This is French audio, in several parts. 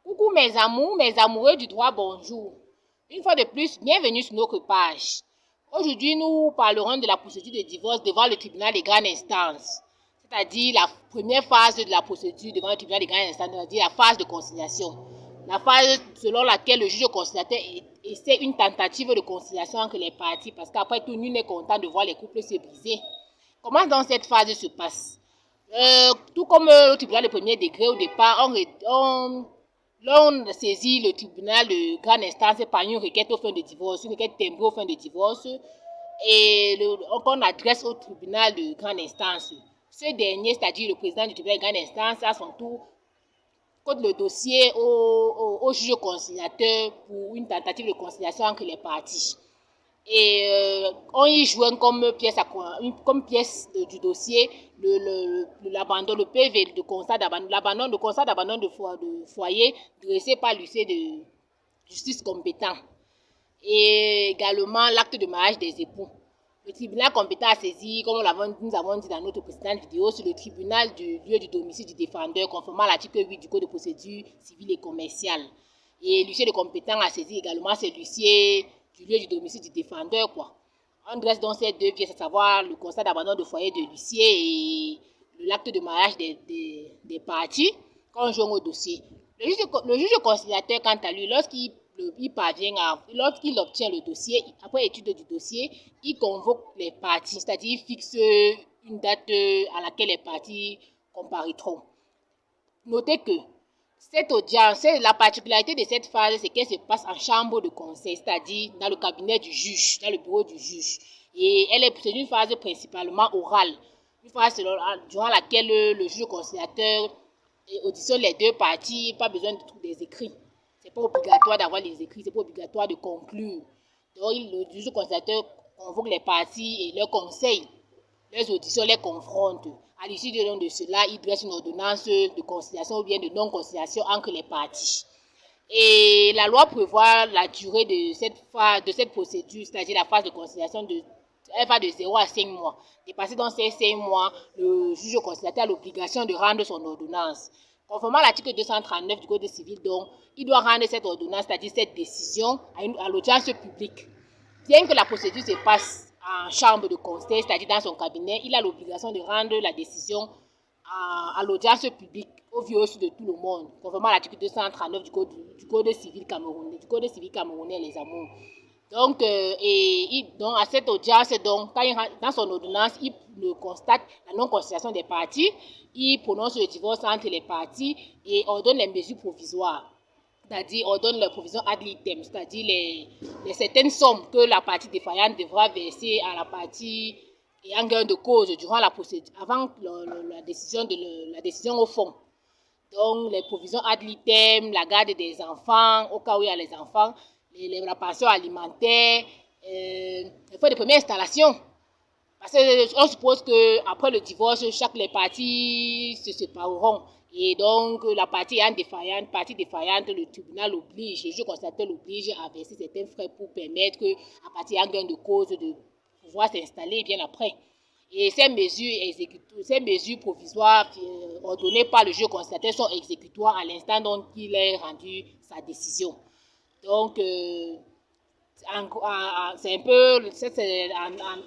Coucou mes amours, mes amoureux du droit, bonjour. Une fois de plus, bienvenue sur notre page. Aujourd'hui, nous parlerons de la procédure de divorce devant le tribunal de grande instance, c'est-à-dire la première phase de la procédure devant le tribunal de grande instance, c'est-à-dire la phase de conciliation. La phase selon laquelle le juge conciliateur essaie une tentative de conciliation entre les parties, parce qu'après tout, nul n'est content de voir les couples se briser. Comment donc cette phase se passe? Tout comme au tribunal de premier degré, au départ, l'on saisit le tribunal de grande instance par une requête aux fins de divorce, une requête timbrée aux fins de divorce, et on adresse au tribunal de grande instance. Ce dernier, c'est-à-dire le président du tribunal de grande instance, à son tour, code le dossier au juge conciliateur pour une tentative de conciliation entre les parties. Et on y joint comme pièce du dossier l'abandon, le PV de constat d'abandon, le constat d'abandon de foyer dressé par l'huissier de justice compétent. Et également l'acte de mariage des époux. Le tribunal compétent a saisi, comme nous avons dit dans notre précédente vidéo, sur le tribunal du lieu du domicile du défendeur, conformément à l'article 8 du Code de procédure civile et commerciale. Et l'huissier de compétent a saisi également c'est l'huissier du lieu du domicile du défendeur, quoi. On dresse donc ces deux pièces, à savoir le constat d'abandon de foyer de l'huissier et l'acte de mariage des parties, conjoints au dossier. Le juge conciliateur, quant à lui, lorsqu'il obtient le dossier, après étude du dossier, il convoque les parties, c'est-à-dire il fixe une date à laquelle les parties comparaîtront. Notez que cette audience, la particularité de cette phase, c'est qu'elle se passe en chambre de conseil, c'est-à-dire dans le cabinet du juge, dans le bureau du juge. Et c'est une phase principalement orale, une phase durant laquelle le juge conciliateur auditionne les deux parties, pas besoin de trouver des écrits. C'est pas obligatoire d'avoir les écrits, c'est pas obligatoire de conclure. Donc le juge conciliateur convoque les parties et leurs conseils, leurs auditions les confrontent. À l'issue de cela, il dresse une ordonnance de conciliation ou bien de non-conciliation entre les parties. Et la loi prévoit la durée de cette procédure, c'est-à-dire la phase de conciliation, elle va de 0 à 5 mois. Dépassé dans ces 5 mois, le juge conciliateur a l'obligation de rendre son ordonnance. Conformément à l'article 239 du Code civil, donc, il doit rendre cette ordonnance, c'est-à-dire cette décision, à l'audience publique. Bien que la procédure se passe en chambre de conseil, c'est-à-dire dans son cabinet, il a l'obligation de rendre la décision à l'audience publique, au vu aussi de tout le monde, conformément à l'article 239 du Code civil camerounais, les amours. Donc, donc à cette audience, donc, dans son ordonnance, il constate la non-conciliation des parties, il prononce le divorce entre les parties et ordonne les mesures provisoires. C'est-à-dire ordonne la provision ad litem, c'est-à-dire les certaines sommes que la partie défaillante devra verser à la partie ayant gain de cause durant la procédure, avant la décision au fond. Donc les provisions ad litem, la garde des enfants, au cas où il y a les enfants, la pension alimentaire, les frais de première installation. Parce qu'on suppose qu'après le divorce, les parties se sépareront. Et donc, la partie défaillante, le tribunal l'oblige, le juge conciliateur l'oblige à verser certains frais pour permettre à la partie ayant gain de cause de pouvoir s'installer bien après. Et ces mesures provisoires ordonnées par le juge conciliateur sont exécutoires à l'instant dont il a rendu sa décision. Donc, c'est un peu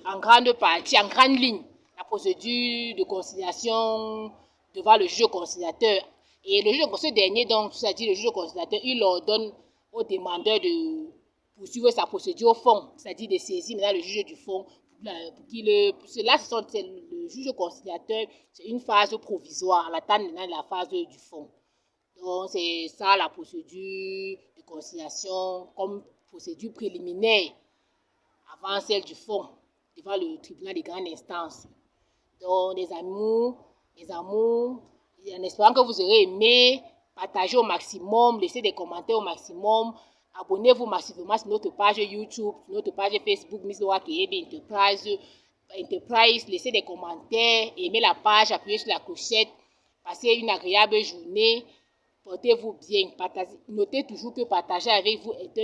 en grande partie, en grande ligne, la procédure de conciliation devant le juge conciliateur. Et le juge conciliateur dernier, donc, c'est-à-dire le juge conciliateur, il ordonne au demandeur de poursuivre sa procédure au fond, c'est-à-dire de saisir maintenant le juge du fond pour qu'il le juge conciliateur, c'est une phase provisoire, à l'attente maintenant de la phase du fond. Donc, c'est ça la procédure de conciliation comme procédure préliminaire avant celle du fond devant le tribunal de grande instance. Donc, les amours, en espérant que vous aurez aimé, partagez au maximum, laissez des commentaires au maximum, abonnez-vous massivement sur notre page YouTube, sur notre page Facebook, Miss Loa Keyebe Enterprise, laissez des commentaires, aimez la page, appuyez sur la clochette, passez une agréable journée. Portez-vous bien. Notez toujours que partager avec vous est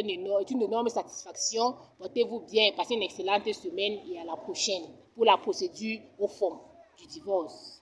une énorme satisfaction. Portez-vous bien. Passez une excellente semaine et à la prochaine pour la procédure au fond du divorce.